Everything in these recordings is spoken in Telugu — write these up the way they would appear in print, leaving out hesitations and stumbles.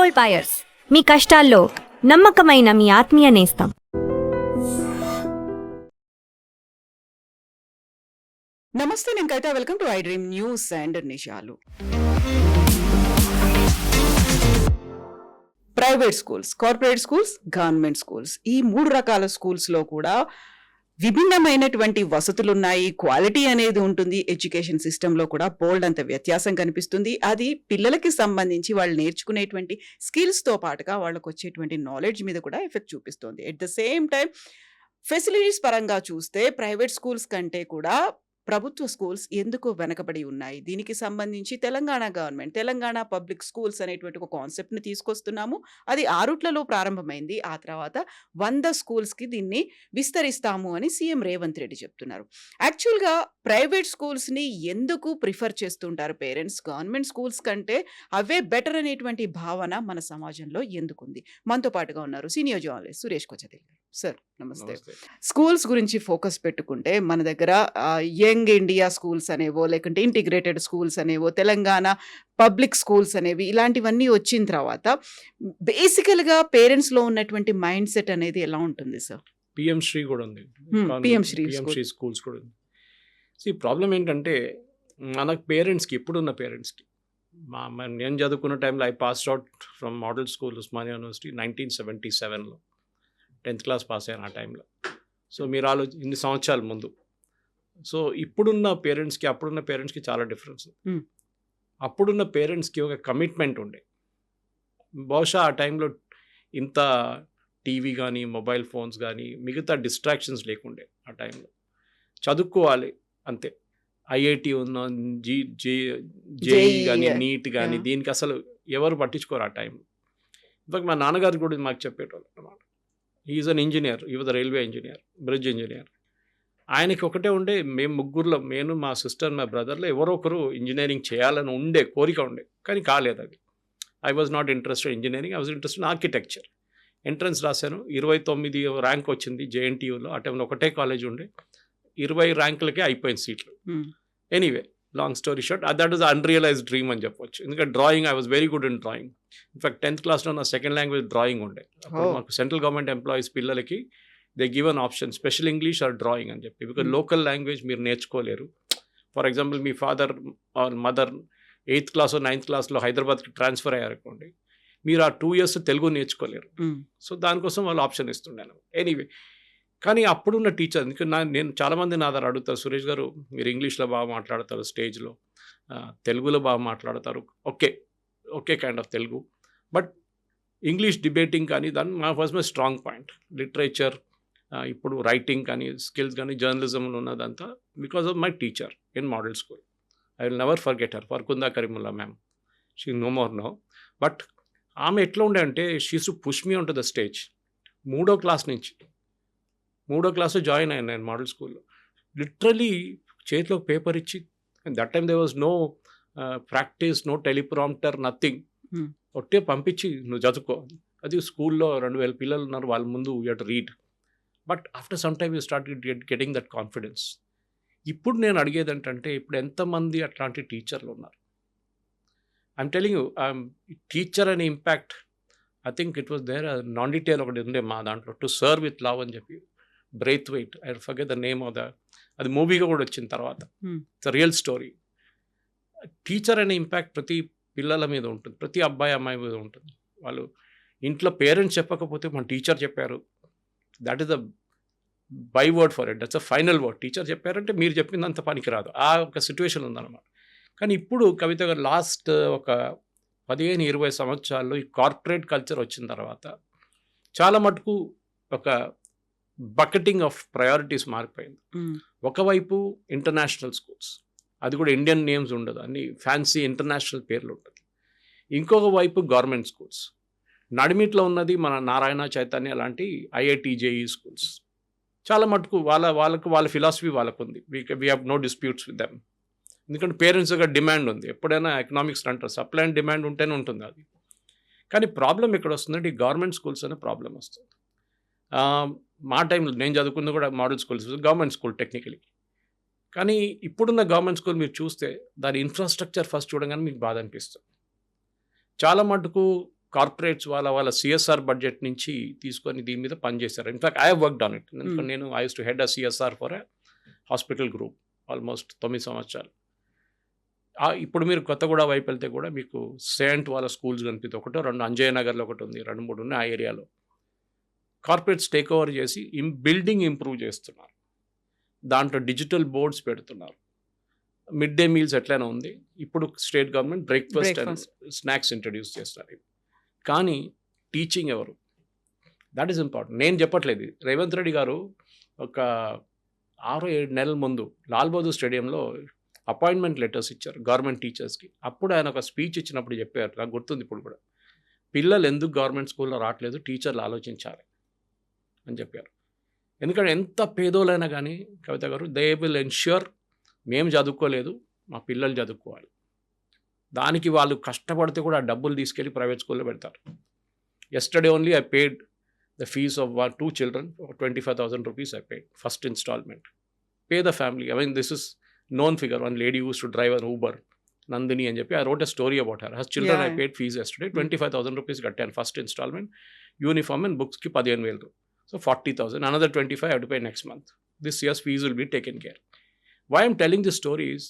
గోల్డ్ బయర్స్, మీ కష్టాల్లో నమ్మకమైన మీ ఆత్మీయ నేస్తం. నమస్తే, నేను Kavitha. Welcome to I dream news and నిషాలు. Private schools, corporate schools, government schools, ఈ 3 రకాల స్కూల్స్లో కూడా విభిన్నమైనటువంటి వసతులు ఉన్నాయి. క్వాలిటీ అనేది ఉంటుంది. ఎడ్యుకేషన్ సిస్టంలో కూడా బోల్డ్ అంత వ్యత్యాసం కనిపిస్తుంది. అది పిల్లలకి సంబంధించి వాళ్ళు నేర్చుకునేటువంటి స్కిల్స్తో పాటుగా వాళ్ళకు వచ్చేటువంటి నాలెడ్జ్ మీద కూడా ఎఫెక్ట్ చూపిస్తుంది. At the same time facilities పరంగా చూస్తే ప్రైవేట్ స్కూల్స్ కంటే కూడా ప్రభుత్వ స్కూల్స్ ఎందుకు వెనకబడి ఉన్నాయి. దీనికి సంబంధించి Telangana government, Telangana public schools అనేటువంటి ఒక కాన్సెప్ట్ని తీసుకొస్తున్నాము. అది 6 ప్రారంభమైంది. ఆ తర్వాత 100 స్కూల్స్కి దీన్ని విస్తరిస్తాము అని సీఎం రేవంత్ రెడ్డి చెప్తున్నారు. యాక్చువల్గా ప్రైవేట్ స్కూల్స్ని ఎందుకు ప్రిఫర్ చేస్తుంటారు పేరెంట్స్? గవర్నమెంట్ స్కూల్స్ కంటే అవే బెటర్ అనేటువంటి భావన మన సమాజంలో ఎందుకుంది? మనతో పాటుగా ఉన్నారు సీనియర్ జర్నలిస్ట్ సురేష్ కొచ్చతిల్ గారు. సార్ నమస్తే. స్కూల్స్ గురించి ఫోకస్ పెట్టుకుంటే మన దగ్గర యంగ్ ఇండియా స్కూల్స్ అనేవో, లేకుంటే ఇంటిగ్రేటెడ్ స్కూల్స్ అనేవో, తెలంగాణ పబ్లిక్ స్కూల్స్ అనేవి, ఇలాంటివన్నీ వచ్చిన తర్వాత బేసికల్గా పేరెంట్స్లో ఉన్నటువంటి మైండ్ సెట్ అనేది ఎలా ఉంటుంది సార్? పిఎం శ్రీ కూడా ఉంది, పిఎం శ్రీ స్కూల్స్ కూడా ఉంది. సో ఈ ప్రాబ్లం ఏంటంటే మన పేరెంట్స్కి, ఇప్పుడున్న పేరెంట్స్కి, నేను చదువుకున్న టైంలో I passed out from model school Osmania university 1977లో 10th క్లాస్ పాస్ అయ్యాను ఆ టైంలో. సో మీరు ఇన్ని సంవత్సరాల ముందు. సో ఇప్పుడున్న పేరెంట్స్కి అప్పుడున్న పేరెంట్స్కి చాలా డిఫరెన్స్. అప్పుడున్న పేరెంట్స్కి ఒక కమిట్మెంట్ ఉండే. బహుశా ఆ టైంలో ఇంత టీవీ కానీ, మొబైల్ ఫోన్స్ కానీ, మిగతా డిస్ట్రాక్షన్స్ లేకుండే. ఆ టైంలో చదువుకోవాలి అంతే. ఐఐటి ఉన్న, జేఈ కానీ, నీట్ కానీ, దీనికి అసలు ఎవరు పట్టించుకోరు ఆ టైంలో. ఇన్ఫాక్ట్ మా నాన్నగారు కూడా మాకు చెప్పేటోళ్ళు అన్నమాట. ఈజ్ అన్ ఇంజనీర్, ఈ was railway engineer, bridge engineer. ఆయనకి ఒకటే ఉండే, మేము ముగ్గురులో, నేను, మా సిస్టర్, మా బ్రదర్లో ఎవరో ఒకరు ఇంజనీరింగ్ చేయాలని ఉండే కోరిక ఉండే, కానీ కాలేదు అది. I was not interested engineering, I was interested in architecture. Entrance రాశాను, 29 ర్యాంక్ వచ్చింది జేఎన్టీయూలో. ఆ టైంలో ఒకటే కాలేజ్ ఉండే, 20 ర్యాంకులకే అయిపోయింది సీట్లు. Anyway, long story short, that is unrealised dream అని చెప్పొచ్చు. ఎందుకంటే drawing, I was very good in drawing. In fact 10th క్లాస్లో నా సెకండ్ లాంగ్వేజ్ డ్రాయింగ్ ఉండే. అప్పుడు మాకు సెంట్రల్ గవర్నమెంట్ ఎంప్లాయీస్ పిల్లలకి they give an option, special English or drawing అని చెప్పి. బికాజ్ లోకల్ లాంగ్వేజ్ మీరు నేర్చుకోలేరు. ఫర్ ఎగ్జాంపుల్ మీ father or mother 8th class 9th క్లాస్లో హైదరాబాద్కి ట్రాన్స్ఫర్ అయ్యారనుకోండి, మీరు ఆ 2 years తెలుగు నేర్చుకోలేరు. సో దానికోసం వాళ్ళు ఆప్షన్ ఇస్తున్నాను. ఎనీవే, కానీ అప్పుడున్న టీచర్, ఎందుకంటే నేను చాలామంది నా దగ్గర అడుగుతారు, సురేష్ గారు మీరు ఇంగ్లీష్లో బాగా మాట్లాడతారు, స్టేజ్లో తెలుగులో బాగా మాట్లాడతారు, okay kind of Telugu, but English debating కానీ దాన్ని మా first my strong point. Literature, ఇప్పుడు రైటింగ్ కానీ, స్కిల్స్ కానీ, జర్నలిజంలో ఉన్నదంతా because of my teacher in model school. I will never forget her, Farkhunda Karimullah ma'am. She no more no. But ఆమె ఎట్లా ఉండే అంటే, she's to push me on to the stage. 3వ క్లాస్ నుంచి, 3వ క్లాస్లో జాయిన్ అయ్యాను నేను మోడల్ స్కూల్లో. లిటరలీ చేతిలో పేపర్ ఇచ్చి, that time they was no practice, no teleprompter, nothing. ఒట్టే పంపించి నువ్వు చదువుకో. అది స్కూల్లో 2000 పిల్లలు ఉన్నారు, వాళ్ళ ముందు you have to read. But after some time you start getting that confidence. ఇప్పుడు నేను అడిగేది ఏంటంటే, ఇప్పుడు ఎంతమంది అట్లాంటి టీచర్లు ఉన్నారు? ఐఎమ్ టెలింగ్ యూ, టీచర్ అనే impact, I think it was there. Non detail ఒకటి ఉండే మా దాంట్లో, టు సర్వ్ విత్ లవ్ అని చెప్పి, breath wait, I forget the name of the, అది మూవీగా కూడా వచ్చిన తర్వాత. It's real story. టీచర్ అనే ఇంపాక్ట్ ప్రతి పిల్లల మీద ఉంటుంది, ప్రతి అబ్బాయి అమ్మాయి మీద ఉంటుంది. వాళ్ళు ఇంట్లో పేరెంట్స్ చెప్పకపోతే మన టీచర్ చెప్పారు, that is the by word for it, that's a final word. Teacher చెప్పారంటే మీరు చెప్పిందంత పనికి రాదు, ఆ ఒక సిచ్యువేషన్ ఉందన్నమాట. కానీ ఇప్పుడు కవిత గారు లాస్ట్ ఒక 15-20 సంవత్సరాల్లో ఈ కార్పొరేట్ కల్చర్ వచ్చిన తర్వాత చాలా మటుకు ఒక బకెటింగ్ ఆఫ్ ప్రయారిటీస్ మారిపోయింది. ఒకవైపు ఇంటర్నేషనల్ స్కూల్స్, అది కూడా ఇండియన్ నేమ్స్ ఉండదు, అన్ని ఫ్యాన్సీ ఇంటర్నేషనల్ పేర్లు ఉంటుంది. ఇంకొక వైపు గవర్నమెంట్ స్కూల్స్, నడిమిట్లో ఉన్నది మన నారాయణ, చైతన్య లాంటి ఐఐటి, జేఈ స్కూల్స్. చాలా మటుకు వాళ్ళ ఫిలాసఫీ వాళ్ళకు ఉంది. We have no disputes with them. ఎందుకంటే పేరెంట్స్ దగ్గర డిమాండ్ ఉంది. ఎప్పుడైనా ఎకనామిక్స్ అంటారు, సప్లై అండ్ డిమాండ్ ఉంటేనే ఉంటుంది అది. కానీ ప్రాబ్లం ఎక్కడ వస్తుందంటే, ఈ గవర్నమెంట్ స్కూల్స్ అనే ప్రాబ్లం వస్తుంది. మా టైంలో నేను చదువుకుంది కూడా model schools, government school technically. కానీ ఇప్పుడున్న గవర్నమెంట్ స్కూల్ మీరు చూస్తే దాని ఇన్ఫ్రాస్ట్రక్చర్ ఫస్ట్ చూడగానే మీకు బాధ అనిపిస్తుంది. చాలా మటుకు కార్పొరేట్స్ వాళ్ళ సిఎస్ఆర్ బడ్జెట్ నుంచి తీసుకొని దీని మీద పనిచేశారు. In fact I have worked on it. ఎందుకంటే నేను I use to head a CSR for a hospital group almost 9 సంవత్సరాలు. ఇప్పుడు మీరు కొత్తగూడ వైపు వెళ్తే కూడా మీకు సెయింట్ వాళ్ళ స్కూల్స్ కనిపిస్తాయి. ఒకటో రెండు అంజయ్య నగర్లో ఒకటి ఉంది, 2-3 ఉన్నాయి ఆ ఏరియాలో. కార్పొరేట్స్ టేక్ ఓవర్ చేసి బిల్డింగ్ ఇంప్రూవ్ చేస్తున్నారు, దాంట్లో డిజిటల్ బోర్డ్స్ పెడుతున్నారు. మిడ్ డే మీల్స్ ఎట్లయినా ఉంది. ఇప్పుడు state government breakfast and snacks introduce చేస్తారు. కానీ టీచింగ్ ఎవరు? That is important. నేను చెప్పట్లేదు. రేవంత్ రెడ్డి గారు ఒక 6-7 నెలల ముందు లాల్ బహదూర్ స్టేడియంలో అపాయింట్మెంట్ లెటర్స్ ఇచ్చారు గవర్నమెంట్ టీచర్స్కి. అప్పుడు ఆయన ఒక స్పీచ్ ఇచ్చినప్పుడు చెప్పారు, నాకు గుర్తుంది ఇప్పుడు కూడా, పిల్లలు ఎందుకు గవర్నమెంట్ స్కూల్లో రావట్లేదు, టీచర్లు ఆలోచించాలి అని చెప్పారు. ఎందుకంటే ఎంత పేదోళ్ళైనా కానీ కవిత గారు, దే విల్ ఎన్ష్యూర్ మేము చదువుకోలేదు, మా పిల్లలు చదువుకోవాలి. దానికి వాళ్ళు కష్టపడితే కూడా ఆ డబ్బులు తీసుకెళ్ళి ప్రైవేట్ స్కూల్లో పెడతారు. Yesterday only I paid the fees of 2 children, 25,000 rupees I paid, first installment. Pay the family. I mean, this is known figure. One lady used to drive an Uber, Nandini and Jappi. I wrote a story about her. Her children, I paid fees yesterday. 25,000 rupees got 10 first installment. Uniform and books ki 15,000. So 40,000. Another 25 I have to pay next month. This year's fees will be taken care. Why I'm telling this story is,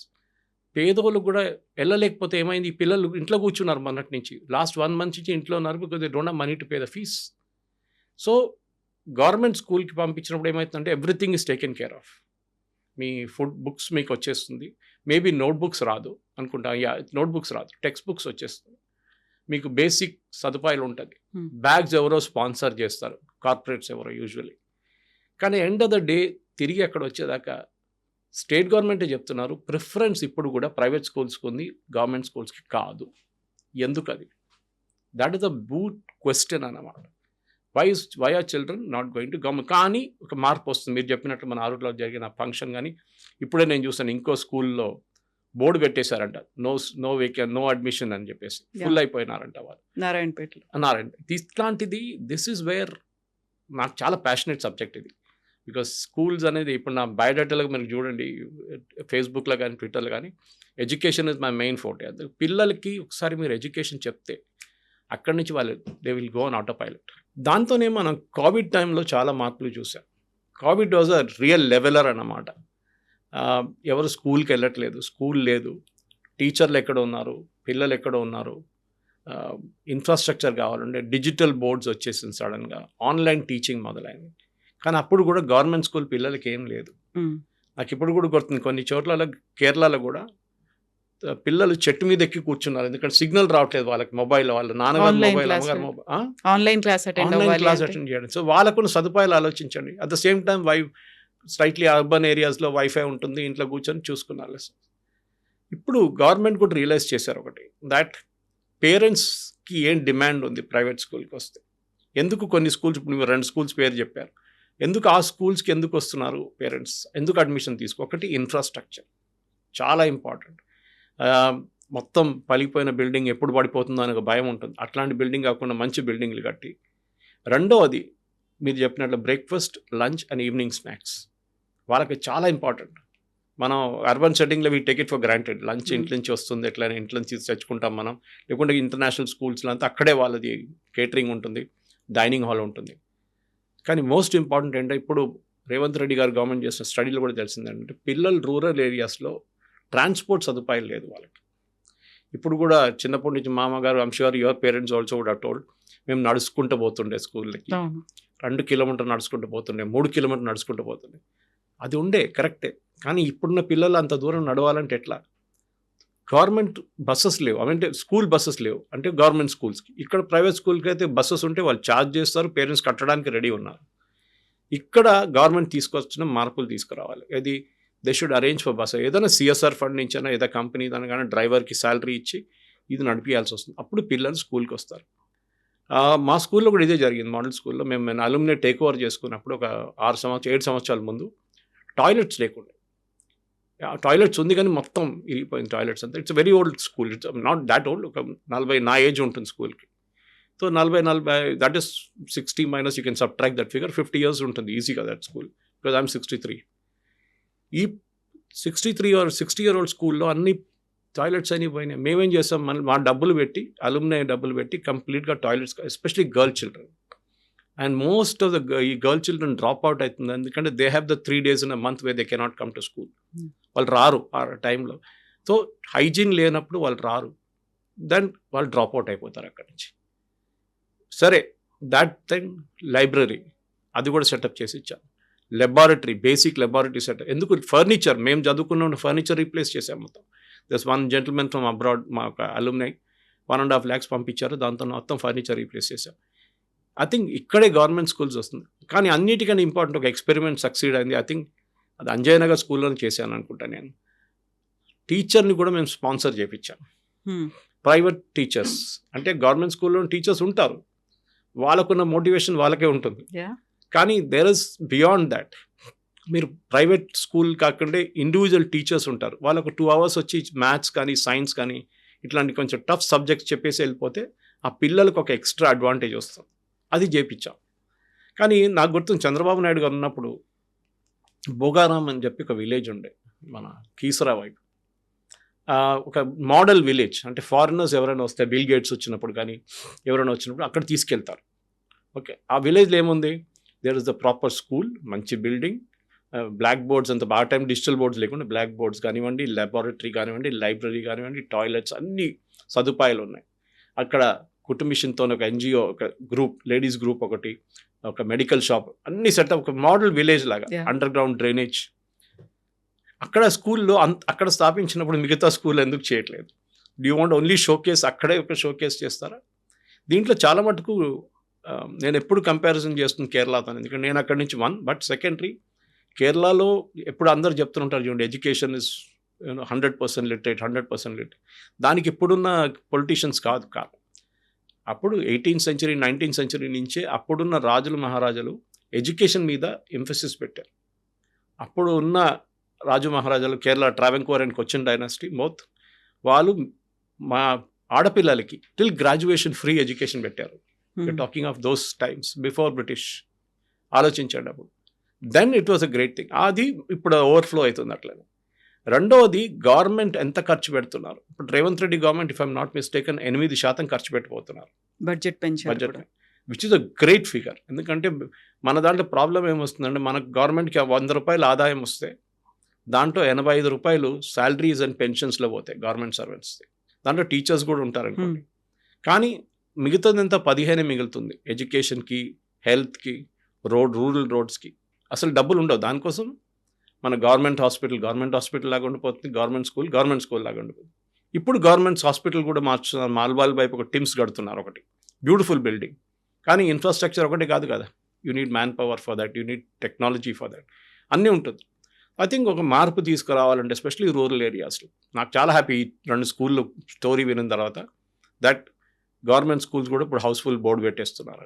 పేదోళ్ళు కూడా వెళ్ళలేకపోతే ఏమైంది, ఈ పిల్లలు ఇంట్లో కూర్చున్నారు మొన్నటి నుంచి. లాస్ట్ 1 month నుంచి ఇంట్లో ఉన్నారు, because they don't have money to pay the fees. So government స్కూల్కి పంపించినప్పుడు ఏమవుతుందంటే everything is taken care of. Me food books మీకు వచ్చేస్తుంది, మేబీ నోట్బుక్స్ రాదు అనుకుంటా, నోట్బుక్స్ రాదు, టెక్స్ట్ బుక్స్ వచ్చేస్తుంది, మీకు బేసిక్ సదుపాయాలు ఉంటుంది. బ్యాగ్స్ ఎవరో స్పాన్సర్ చేస్తారు, కార్పొరేట్స్ ఎవరో యూజువల్లీ. కానీ ఎండ్ ఆఫ్ ద డే తిరిగి అక్కడ వచ్చేదాకా స్టేట్ గవర్నమెంటే చెప్తున్నారు ప్రిఫరెన్స్ ఇప్పుడు కూడా ప్రైవేట్ స్కూల్స్కి ఉంది, గవర్నమెంట్ స్కూల్స్కి కాదు. ఎందుకు అది? That is the boot question అన్నమాట. Why are children not going to government? కానీ ఒక మార్పు వస్తుంది. మీరు చెప్పినట్టు మన ఆరుట్లో జరిగిన ఫంక్షన్ కానీ ఇప్పుడే నేను చూసాను, ఇంకో స్కూల్లో బోర్డు పెట్టేశారంట, నో అడ్మిషన్ అని చెప్పేసి, ఫుల్ అయిపోయినారంట వాళ్ళు నారాయణపేటలో. ఇట్లాంటిది దిస్ ఈజ్ వేర్ నాకు చాలా ప్యాషనెట్ సబ్జెక్ట్ ఇది. బికాస్ స్కూల్స్ అనేది ఇప్పుడు నా బయోడేటాలో మీరు చూడండి, ఫేస్బుక్లో కానీ ట్విట్టర్లో కానీ, education is my main forte. అది పిల్లలకి ఒకసారి మీరు ఎడ్యుకేషన్ చెప్తే అక్కడి నుంచి వాళ్ళు they will go on auto pilot. దాంతోనే మనం కోవిడ్ టైంలో చాలా మార్పులు చూసాం. Covid was a real leveller అన్నమాట. ఎవరు స్కూల్కి వెళ్ళట్లేదు, స్కూల్ లేదు, టీచర్లు ఎక్కడ ఉన్నారు, పిల్లలు ఎక్కడ ఉన్నారు, ఇన్ఫ్రాస్ట్రక్చర్ కావాలంటే డిజిటల్ బోర్డ్స్ వచ్చేసింది సడన్గా, ఆన్లైన్ టీచింగ్ మొదలైంది. కానీ అప్పుడు కూడా గవర్నమెంట్ స్కూల్ పిల్లలకి ఏం లేదు. నాకు ఇప్పుడు కూడా గుర్తుంది, కొన్ని చోట్ల కేరళలో కూడా పిల్లలు చెట్టు మీద ఎక్కి కూర్చున్నారు, ఎందుకంటే సిగ్నల్ రావట్లేదు వాళ్ళకి, మొబైల్, వాళ్ళ నాన్నగారు మొబైల్, అమ్మగారు మొబైల్, ఆన్లైన్ క్లాస్ అటెండ్ చేయడం. సో వాళ్ళకున్న సదుపాయాలు ఆలోచించండి. At the same time slightly urban ఏరియాస్లో వైఫై ఉంటుంది, ఇంట్లో కూర్చొని చూసుకున్నారు. ఇప్పుడు గవర్నమెంట్ కూడా రియలైజ్ చేశారు ఒకటి, దట్ పేరెంట్స్కి ఏం డిమాండ్ ఉంది ప్రైవేట్ స్కూల్కి వస్తే. ఎందుకు కొన్ని స్కూల్స్, ఇప్పుడు మీరు 2 స్కూల్స్ పేరు చెప్పారు, ఎందుకు ఆ స్కూల్స్కి ఎందుకు వస్తున్నారు పేరెంట్స్, ఎందుకు అడ్మిషన్ ఒకటి ఇన్ఫ్రాస్ట్రక్చర్ చాలా ఇంపార్టెంట్. మొత్తం పలిగిపోయిన బిల్డింగ్ ఎప్పుడు పడిపోతుందో అనే ఒక భయం ఉంటుంది. అట్లాంటి బిల్డింగ్ కాకుండా మంచి బిల్డింగ్లు కట్టి, రెండవది మీరు చెప్పినట్లు breakfast, lunch and evening snacks వాళ్ళకి చాలా ఇంపార్టెంట్. మనం అర్బన్ సెట్టింగ్లో we take it for granted, lunch ఇంట్లో నుంచి వస్తుంది, ఎట్లయినా ఇంట్లో నుంచి తెచ్చుకుంటాం మనం, లేకుంటే ఇంటర్నేషనల్ స్కూల్స్లో అంతా అక్కడే వాళ్ళది కేటరింగ్ ఉంటుంది, డైనింగ్ హాల్ ఉంటుంది. కానీ మోస్ట్ ఇంపార్టెంట్ ఏంటంటే ఇప్పుడు రేవంత్ రెడ్డి గారు గవర్నమెంట్ చేసిన స్టడీలో కూడా తెలిసిందంటే, పిల్లలు రూరల్ ఏరియాస్లో ట్రాన్స్పోర్ట్ సదుపాయాలు లేదు వాళ్ళకి. ఇప్పుడు కూడా చిన్నప్పటి నుంచి మామగారు, I'm sure your parents also would have told, మేము నడుచుకుంటూ పోతుండే స్కూల్కి, 2 కిలోమీటర్లు నడుచుకుంటూ పోతుండే, 3 కిలోమీటర్లు నడుచుకుంటూ పోతుండే. అది ఉండే కరెక్టే, కానీ ఇప్పుడున్న పిల్లలు అంత దూరం నడవాలంటే ఎట్లా? గవర్నమెంట్ బస్సెస్ లేవు, అంటే స్కూల్ బస్సెస్ లేవు, అంటే గవర్నమెంట్ స్కూల్స్కి. ఇక్కడ ప్రైవేట్ స్కూల్కి అయితే బస్సెస్ ఉంటే వాళ్ళు ఛార్జ్ చేస్తారు, పేరెంట్స్ కట్టడానికి రెడీ ఉన్నారు. ఇక్కడ గవర్నమెంట్ తీసుకొచ్చిన మార్పులు తీసుకురావాలి. అది they should arrange for bus, ఏదైనా సిఎస్ఆర్ ఫండ్ నుంచి అయినా, ఏదో కంపెనీ దాని కానీ డ్రైవర్కి శాలరీ ఇచ్చి ఇది నడిపించాల్సి వస్తుంది. అప్పుడు పిల్లలు స్కూల్కి వస్తారు. మా స్కూల్లో కూడా ఇదే జరిగింది. మోడల్ స్కూల్లో మేము అలుమ్ని టేక్ ఓవర్ చేసుకున్నప్పుడు ఒక 7 సంవత్సరాల ముందు టాయిలెట్స్ లేకుండా, టాయిలెట్స్ ఉంది కానీ మొత్తం ఇరిగిపోయింది టాయిలెట్స్ అంతా. It's very old school, it's not that old, ఒక 40 నా ఏజ్ ఉంటుంది స్కూల్కి. So 40 that is 60 minus you can subtract that figure, 50 years ఉంటుంది ఈజీగా దట్ స్కూల్, బికాజ్ ఐఎమ్ 63. ఈ 63 or 60-year-old స్కూల్లో అన్ని టాయిలెట్స్ అని పోయినాయి. మేమేం చేస్తాం, మా డబ్బులు పెట్టి, అలుమ్నై డబ్బులు పెట్టి కంప్లీట్గా toilets, especially girl children. And most of ఈ గర్ల్ చిల్డ్రన్ డ్రాప్ అవుట్ అవుతుంది, ఎందుకంటే they have the 3 days in a month where they cannot come to school. వాళ్ళు రారు ఆ టైంలో. సో హైజీన్ లేనప్పుడు వాళ్ళు రారు, దెన్ వాళ్ళు డ్రాప్ అవుట్ అయిపోతారు అక్కడి నుంచి. సరే, దాట్ థింగ్ లైబ్రరీ అది కూడా సెటప్ చేసి ఇచ్చాం. Laboratory, basic laboratory setup. ఎందుకు ఫర్నిచర్, మేము చదువుకున్న ఫర్నిచర్ రీప్లేస్ చేసాం మొత్తం. దస్ వన్ జెంటిల్మెన్ ఫ్రమ్ అబ్రాడ్, మా ఒక అలుమ్నై 1.5 lakhs పంపించారు, దాంతో మొత్తం ఫర్నిచర్ రీప్లేస్ చేసాం. ఐ థింక్ ఇక్కడే గవర్నమెంట్ స్కూల్స్ వస్తుంది. కానీ అన్నిటికన్నా ఇంపార్టెంట్ ఒక ఎక్స్పెరిమెంట్ సక్సీడ్ అయింది. ఐ థింక్ అది అంజయ్ నగర్ స్కూల్లోనే చేశాను అనుకుంటా నేను. టీచర్ని కూడా మేము స్పాన్సర్ చేయించాం. ప్రైవేట్ టీచర్స్ అంటే గవర్నమెంట్ స్కూల్లో టీచర్స్ ఉంటారు, వాళ్ళకున్న మోటివేషన్ వాళ్ళకే ఉంటుంది. కానీ దేర్ ఇస్ బియాండ్ దాట్. మీరు ప్రైవేట్ స్కూల్ కాకుండా ఇండివిజువల్ టీచర్స్ ఉంటారు, వాళ్ళకు 2 hours వచ్చి మ్యాథ్స్ కానీ సైన్స్ కానీ ఇట్లాంటి కొంచెం టఫ్ సబ్జెక్ట్స్ చెప్పేసి వెళ్ళిపోతే ఆ పిల్లలకు ఒక ఎక్స్ట్రా అడ్వాంటేజ్ వస్తుంది. అది చేయించాం. కానీ నాకు గుర్తుంది, చంద్రబాబు నాయుడు గారు ఉన్నప్పుడు బోగారాం అని చెప్పి ఒక విలేజ్ ఉండే మన కీసరా వైపు, ఒక మోడల్ విలేజ్. అంటే ఫారినర్స్ ఎవరైనా వస్తే, బిల్ గేట్స్ వచ్చినప్పుడు కానీ ఎవరైనా వచ్చినప్పుడు అక్కడ తీసుకెళ్తారు. ఓకే, ఆ విలేజ్లో ఏముంది, there is the proper school, మంచి బిల్డింగ్, బ్లాక్ బోర్డ్స్, అంత బాగా టైం డిజిటల్ బోర్డ్స్ లేకుండా బ్లాక్ బోర్డ్స్ కానివ్వండి, లాబొరేటరీ కానివ్వండి, లైబ్రరీ కానివ్వండి, టాయిలెట్స్, అన్ని సదుపాయాలు ఉన్నాయి. అక్కడ కుటుంబిషన్తో ఒక ఎన్జిఓ, ఒక గ్రూప్, లేడీస్ గ్రూప్ ఒకటి, ఒక మెడికల్ షాప్, అన్ని సెటప్, ఒక మోడల్ విలేజ్ లాగా, అండర్ గ్రౌండ్ డ్రైనేజ్. అక్కడ స్కూల్లో అక్కడ స్థాపించినప్పుడు మిగతా స్కూల్ ఎందుకు చేయట్లేదు? Do you want only showcase, అక్కడే ఒక షోకేస్ చేస్తారా? దీంట్లో చాలా మటుకు నేను ఎప్పుడు కంపారిజన్ చేస్తుంది కేరళతో, ఎందుకంటే నేను అక్కడి నుంచి బట్ సెకండరీ కేరళలో ఎప్పుడు అందరు చెప్తుంటారు చూడండి, ఎడ్యుకేషన్ ఇస్ 100% లిటరేట్, 100% లిటరేట్. దానికి ఇప్పుడున్న పొలిటీషియన్స్ కాదు. అప్పుడు 18th century 19th century నుంచే అప్పుడున్న రాజులు మహారాజులు ఎడ్యుకేషన్ మీద ఎంఫసిస్ పెట్టారు. అప్పుడు ఉన్న రాజు మహారాజాలు, Kerala Travancore and Cochin dynasty both, వాళ్ళు మా ఆడపిల్లలకి టిల్ గ్రాడ్యుయేషన్ ఫ్రీ ఎడ్యుకేషన్ పెట్టారు. Talking of those times before British. ఆలోచించండి అప్పుడు. Then it was a great thing. అది ఇప్పుడు ఓవర్ఫ్లో అవుతుంది అట్లనే. రెండవది, గవర్నమెంట్ ఎంత ఖర్చు పెడుతున్నారు. ఇప్పుడు Revanth Reddy government, if I'm not mistaken, 8% ఖర్చు పెట్టిపోతున్నారు బడ్జెట్ పెంచారు, which is a great figure. ఎందుకంటే మన దాంట్లో ప్రాబ్లం ఏమొస్తుందంటే, మనకు గవర్నమెంట్కి 100 రూపాయలు ఆదాయం వస్తే దాంట్లో 85 రూపాయలు శాలరీస్ అండ్ పెన్షన్స్లో పోతాయి గవర్నమెంట్ సర్వెంట్స్ది. దాంట్లో టీచర్స్ కూడా ఉంటారనుకోండి. కానీ మిగతాదంతా 15 మిగులుతుంది ఎడ్యుకేషన్కి, హెల్త్కి, రూరల్ రోడ్స్కి. అసలు డబ్బులు ఉండవు. దానికోసం మన గవర్నమెంట్ హాస్పిటల్ లాగా ఉండిపోతుంది, గవర్నమెంట్ స్కూల్ లాగా ఉండిపోతుంది. ఇప్పుడు గవర్నమెంట్ హాస్పిటల్ కూడా మార్చుతున్నారు. మాల్వాల్ వైపు ఒక టిమ్స్ కడుతున్నారు, ఒకటి బ్యూటిఫుల్ బిల్డింగ్. కానీ ఇన్ఫ్రాస్ట్రక్చర్ ఒకటి కాదు కదా, you need man power for that, you need technology for that, అన్నీ ఉంటుంది. ఐ థింక్ ఒక మార్పు తీసుకురావాలంటే, ఎస్పెషలీ రూరల్ ఏరియాస్లో. నాకు చాలా హ్యాపీ 2 స్కూళ్ళు స్టోరీ విన్న తర్వాత, దట్ గవర్నమెంట్ స్కూల్స్ కూడా ఇప్పుడు హౌస్ఫుల్ బోర్డు పెట్టేస్తున్నారు.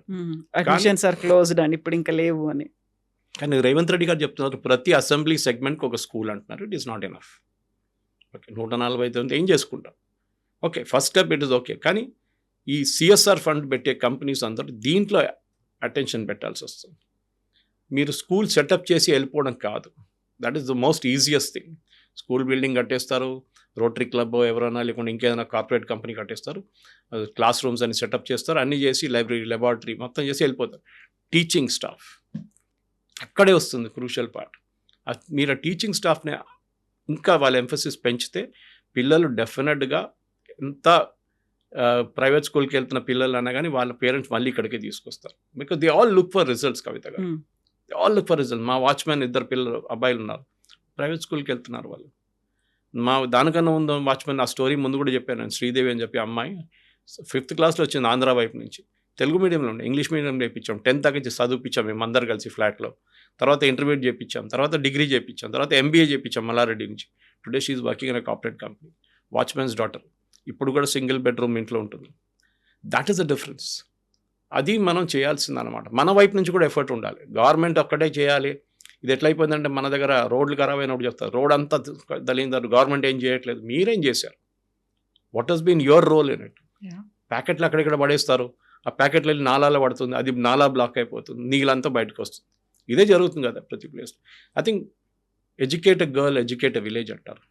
అడ్మిషన్స్ ఆర్ క్లోజ్డ్ అని, ఇప్పుడు ఇంకా లేవు అని. కానీ రేవంత్ రెడ్డి గారు చెప్తున్నారు, ప్రతి అసెంబ్లీ సెగ్మెంట్కి ఒక స్కూల్ అంటున్నారు. It is not enough. Okay, 149 ఏం చేసుకుంటాం? Okay, first step it is okay. కానీ ఈ సిఎస్ఆర్ ఫండ్ పెట్టే కంపెనీస్ అందరూ దీంట్లో అటెన్షన్ పెట్టాల్సి వస్తుంది. మీరు స్కూల్ సెటప్ చేసి వెళ్ళిపోవడం కాదు. That is the most easiest thing. School building కట్టేస్తారు, రోటరీ క్లబ్ ఎవరైనా లేకుండా ఇంకేదైనా కార్పొరేట్ కంపెనీ కట్టేస్తారు, క్లాస్ రూమ్స్ అని సెటప్ చేస్తారు, అన్నీ చేసి లైబ్రరీ, లెబార్టరీ మొత్తం చేసి వెళ్ళిపోతారు. టీచింగ్ స్టాఫ్ అక్కడే వస్తుంది క్రూషియల్ పార్ట్. మీరు ఆ టీచింగ్ స్టాఫ్ని ఇంకా వాళ్ళ ఎంఫసిస్ పెంచితే పిల్లలు డెఫినెట్గా, ఎంత ప్రైవేట్ స్కూల్కి వెళ్తున్న పిల్లలు అన్నా కానీ వాళ్ళ పేరెంట్స్ మళ్ళీ ఇక్కడికే తీసుకొస్తారు. Because they all look for results. Kavitha garu, they all look for result. మా వాచ్మెన్ 2 అబ్బాయిలు ఉన్నారు, ప్రైవేట్ స్కూల్కి వెళ్తున్నారు వాళ్ళు. మా దానికన్నా ముందు వాచ్మెన్, ఆ స్టోరీ ముందు కూడా చెప్పాను నేను, శ్రీదేవి అని చెప్పి అమ్మాయి 5th క్లాస్లో వచ్చింది ఆంధ్ర వైపు నుంచి. తెలుగు మీడియంలో ఉండే, ఇంగ్లీష్ మీడియంలో చేయించాం. 10th దాకా చదివిపించాం మేము అందరు కలిసి ఫ్లాట్లో. తర్వాత ఇంటర్మీడియట్ చేయించాం, తర్వాత డిగ్రీ చేయించాం, తర్వాత MBA చేయించాం మల్లారెడ్డి నుంచి. Today she is working in a corporate company, watchmens daughter. ఇప్పుడు కూడా సింగిల్ బెడ్రూమ్ ఇంట్లో ఉంటుంది. That is the difference. అది మనం చేయాల్సిందనమాట. మన వైపు నుంచి కూడా ఎఫర్ట్ ఉండాలి. గవర్నమెంట్ ఒక్కటే చేయాలి. ఇది ఎట్లయిపోయిందంటే, మన దగ్గర రోడ్లు ఖరాబ్ అయినప్పుడు చెప్తారు, రోడ్ అంతా దలిందారు, గవర్నమెంట్ ఏం చేయట్లేదు. మీరేం చేశారు? What has been your role in it? ప్యాకెట్లు అక్కడిక్కడ పడేస్తారు, ఆ ప్యాకెట్లు వెళ్ళి నాలాలో పడుతుంది, అది నాలా బ్లాక్ అయిపోతుంది, నీళ్ళంతా బయటకు వస్తుంది. ఇదే జరుగుతుంది కదా ప్రతి place. I think educate a girl, educate a village అంటారు.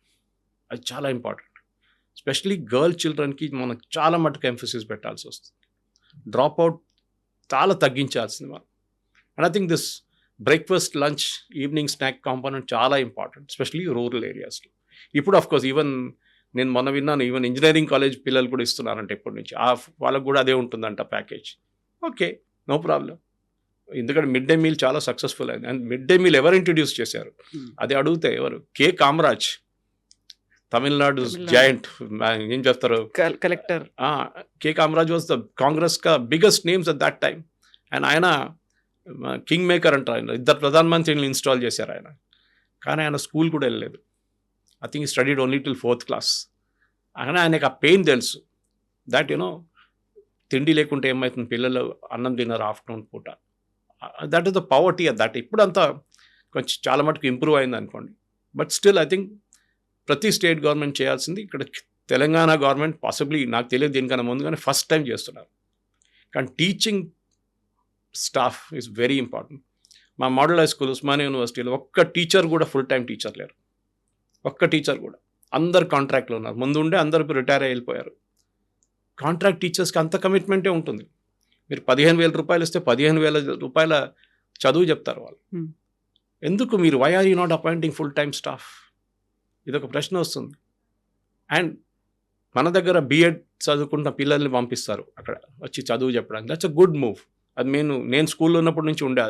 అది చాలా ఇంపార్టెంట్. ఎస్పెషలీ గర్ల్ చిల్డ్రన్కి మనం చాలా మటుకు ఎంఫసిస్ పెట్టాల్సి వస్తుంది. డ్రాప్ అవుట్ చాలా తగ్గించాల్సింది మనం. And I think this breakfast, lunch, evening snack component చాలా ఇంపార్టెంట్, ఎస్పెషలీ రూరల్ ఏరియాస్లో. ఇప్పుడు అఫ్కోర్స్ ఈవెన్ నేను మొన్న విన్నాను, ఈవెన్ ఇంజనీరింగ్ కాలేజ్ పిల్లలు కూడా ఇస్తున్నారంట ఇప్పటి నుంచి. వాళ్ళకు కూడా అదే ఉంటుందంట ప్యాకేజ్. Okay, no problem. ఎందుకంటే మిడ్ డే మీల్ చాలా సక్సెస్ఫుల్ అయింది. అండ్ మిడ్ డే మీల్ ఎవరు ఇంట్రడ్యూస్ చేశారు అది అడిగితే ఎవరు? కే కామరాజ్, తమిళనాడు జాయింట్, ఏం చేస్తారు, collector. K Kamaraj was the Congress కా biggest names at that time. And ఆయన కింగ్ మేకర్ అంటారు. ఆయన 2 ప్రధానమంత్రిని ఇన్స్టాల్ చేశారు ఆయన. కానీ ఆయన స్కూల్ కూడా వెళ్ళలేదు. I think studied only till 4th class. కానీ ఆయనకు ఆ పెయిన్ తెలుసు దట్ తిండి లేకుంటే ఏమవుతుంది, పిల్లలు అన్నం తిన్నారు ఆఫ్టర్నూన్ పూట. That is the poverty at that. ఇప్పుడు అంతా కొంచెం చాలా మటుకు ఇంప్రూవ్ అయింది అనుకోండి. బట్ స్టిల్ ఐ థింక్ ప్రతి స్టేట్ గవర్నమెంట్ చేయాల్సింది. ఇక్కడ తెలంగాణ గవర్నమెంట్ పాసిబ్లీ నాకు తెలియదు దీనికన్నా ముందుగానే ఫస్ట్ టైం చేస్తున్నారు. కానీ teaching staff is very important. మా మోడల్ హై స్కూల్ ఉస్మానియా యూనివర్సిటీలో ఒక్క టీచర్ కూడా ఫుల్ టైం టీచర్ లేరు. ఒక్క టీచర్ కూడా. అందరు కాంట్రాక్ట్లో ఉన్నారు. ముందు ఉండే అందరు ఇప్పుడు రిటైర్ అయి వెళ్ళిపోయారు. కాంట్రాక్ట్ టీచర్స్కి అంత కమిట్మెంటే ఉంటుంది. మీరు 15,000 రూపాయలు ఇస్తే 15,000 రూపాయల చదువు చెప్తారు వాళ్ళు. ఎందుకు మీరు why are you not appointing full time staff? ఇదొక ప్రశ్న వస్తుంది. అండ్ మన దగ్గర బిఎడ్ చదువుకుంటున్న పిల్లల్ని పంపిస్తారు అక్కడ వచ్చి చదువు చెప్పడానికి. That's a good move. అది నేను స్కూల్లో ఉన్నప్పటి నుంచి ఉండే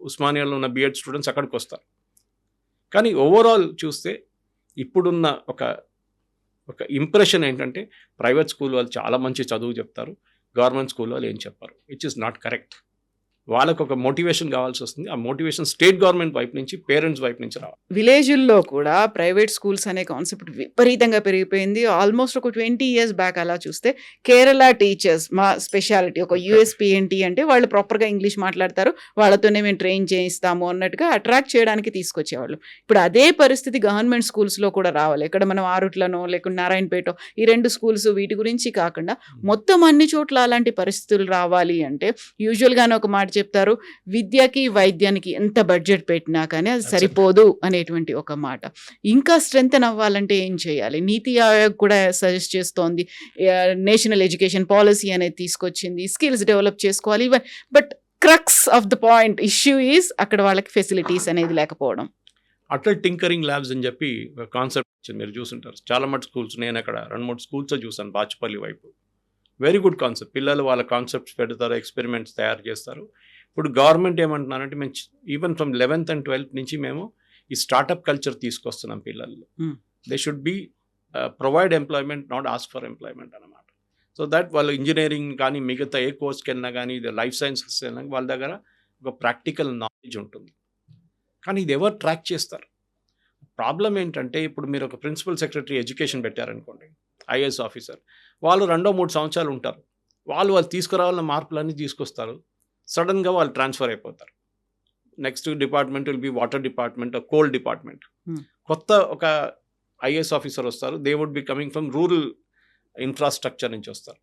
ఉస్మానియాలో ఉన్న బిఎడ్ స్టూడెంట్స్ అక్కడికి వస్తారు. కానీ ఓవరాల్ చూస్తే ఇప్పుడున్న ఒక ఇంప్రెషన్ ఏంటంటే ప్రైవేట్ స్కూల్ వాళ్ళు చాలా మంచి చదువు చెప్తారు, గవర్నమెంట్ స్కూల్ వాళ్ళు ఏం చెప్పారు, విచ్ ఇస్ నాట్ కరెక్ట్. వాళ్ళకు ఒక మోటివేషన్ కావాల్సి వస్తుంది. ఆ మోటివేషన్ స్టేట్ గవర్నమెంట్ వైపు నుంచి, పేరెంట్స్ వైపు నుంచి రావాలి. విలేజ్ల్లో కూడా ప్రైవేట్ స్కూల్స్ అనే కాన్సెప్ట్ విపరీతంగా పెరిగిపోయింది. ఆల్మోస్ట్ ఒక 20 years బ్యాక్ అలా చూస్తే కేరళ టీచర్స్ మా స్పెషాలిటీ, ఒక యూఎస్పీ ఏంటి అంటే వాళ్ళు ప్రాపర్గా ఇంగ్లీష్ మాట్లాడతారు, వాళ్ళతోనే మేము ట్రైన్ చేయిస్తాము అన్నట్టుగా అట్రాక్ట్ చేయడానికి తీసుకొచ్చేవాళ్ళు. ఇప్పుడు అదే పరిస్థితి గవర్నమెంట్ స్కూల్స్లో కూడా రావాలి. ఇక్కడ మనం ఆరుట్లనో లేకుంటే నారాయణపేట, ఈ 2 స్కూల్స్ వీటి గురించి కాకుండా మొత్తం అన్ని చోట్ల అలాంటి పరిస్థితులు రావాలి అంటే యూజువల్గానే ఒక మాట చెప్తారు, విద్యకి వైద్యానికి ఎంత బడ్జెట్ పెట్టినా కానీ అది సరిపోదు అనేటువంటి ఒక మాట. ఇంకా స్ట్రెంగ్తెన్ అవ్వాలంటే ఏం చేయాలి? నీతి ఆయోగ్ కూడా సజెస్ట్ చేస్తోంది, నేషనల్ ఎడ్యుకేషన్ పాలసీ అనేది తీసుకొచ్చింది, స్కిల్స్ డెవలప్ చేసుకోవాలి. Even but crux of the point issue is అక్కడ వాళ్ళకి ఫెసిలిటీస్ అనేది లేకపోవడం. అటల్ టింకరింగ్ ల్యాబ్స్ అని చెప్పి కాన్సెప్ట్ మీరు చూసుంటారు. చాలా మటు స్కూల్స్, నేను అక్కడ 2-3 స్కూల్స్ చూసాను బాచుపల్లి వైపు. Very good concept. పిల్లలు వాళ్ళ కాన్సెప్ట్స్ పెడతారు, ఎక్స్పెరిమెంట్స్ తయారు చేస్తారు. ఇప్పుడు గవర్నమెంట్ ఏమంటున్నారంటే మేము even from 11th and 12th నుంచి మేము ఈ స్టార్టప్ కల్చర్ తీసుకొస్తున్నాం పిల్లల్లో. They should be provide employment, not ask for employment అనమాట. సో దట్ వాళ్ళు ఇంజనీరింగ్ కానీ మిగతా ఏ కోర్స్కి వెళ్ళినా కానీ, ఇది లైఫ్ సైన్సెస్ వెళ్ళినా వాళ్ళ దగ్గర ఒక ప్రాక్టికల్ నాలెడ్జ్ ఉంటుంది. కానీ ఇది ఎవరు ట్రాక్ చేస్తారు? ప్రాబ్లం ఏంటంటే ఇప్పుడు మీరు ఒక ప్రిన్సిపల్ సెక్రటరీ ఎడ్యుకేషన్ పెట్టారనుకోండి, ఐఏఎస్ ఆఫీసర్, వాళ్ళు 2-3 సంవత్సరాలు ఉంటారు. వాళ్ళు తీసుకురావాలన్న మార్పులన్నీ తీసుకొస్తారు. సడన్గా వాళ్ళు ట్రాన్స్ఫర్ అయిపోతారు. Next department will be water department, coal department. కొత్త ఒక ఐఏఎస్ ఆఫీసర్ వస్తారు. They would be coming from rural infrastructure నుంచి వస్తారు.